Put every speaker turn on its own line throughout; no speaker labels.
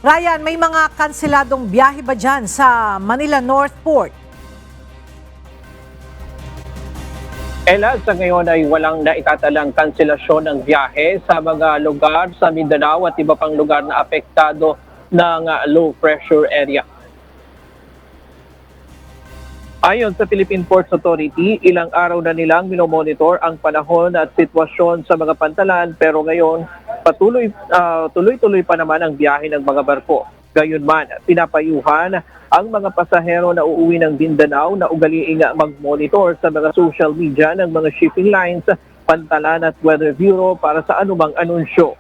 Ryan, may mga kanseladong biyahe ba dyan sa Manila North Port?
Ella, sa ngayon ay walang naitatalang kanselasyon ng biyahe sa mga lugar sa Mindanao at iba pang lugar na apektado ng low pressure area. Ayon sa Philippine Ports Authority, ilang araw na nilang minomonitor ang panahon at sitwasyon sa mga pantalan pero ngayon tuloy-tuloy pa naman ang biyahe ng mga barko. Gayunman, pinapayuhan ang mga pasahero na uuwi ng Mindanao na ugaliing mag-monitor sa mga social media ng mga shipping lines, pantalan at weather bureau para sa anumang anunsyo.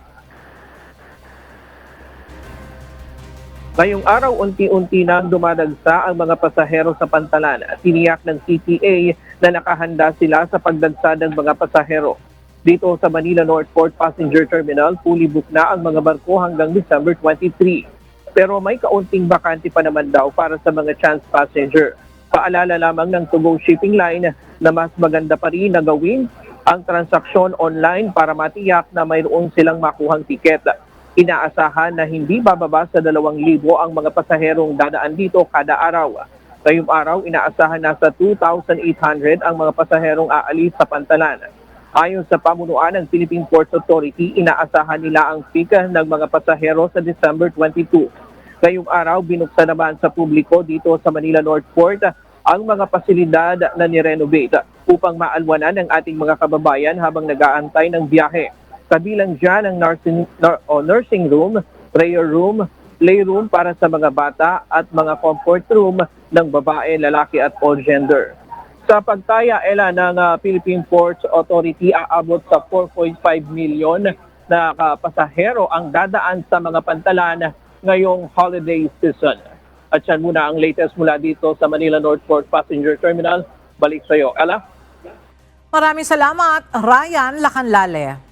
Ngayong araw, unti-unti nang dumadagsa ang mga pasahero sa pantalan at tiniyak ng CTA na nakahanda sila sa pagdagsa ng mga pasahero. Dito sa Manila North Port Passenger Terminal, fully booked na ang mga barko hanggang December 23. Pero may kaunting bakante pa naman daw para sa mga chance passenger. Paalala lamang ng To Go Shipping Line na mas maganda pa rin na gawin ang transaksyon online para matiyak na mayroon silang makuhang tiket. Inaasahan na hindi bababa sa 2,000 ang mga pasaherong dadaan dito kada araw. Ngayong araw, inaasahan na sa 2,800 ang mga pasaherong aalis sa pantalan. Ayon sa pamunuan ng Philippine Ports Authority, inaasahan nila ang peak ng mga pasahero sa December 22. Ngayong araw, binuksan naman sa publiko dito sa Manila North Port ang mga pasilidad na nirenovate upang maalwanan ng ating mga kababayan habang nag-aantay ng biyahe. Kabilang dyan ang nursing room, prayer room, playroom para sa mga bata at mga comfort room ng babae, lalaki at all gender. Sa pagtaya, Ella, ng Philippine Ports Authority, aabot sa 4.5 million na pasahero ang dadaan sa mga pantalan ngayong holiday season. At yan muna ang latest mula dito sa Manila North Port Passenger Terminal. Balik sa iyo, Ella.
Maraming salamat, Ryan Lacanlale.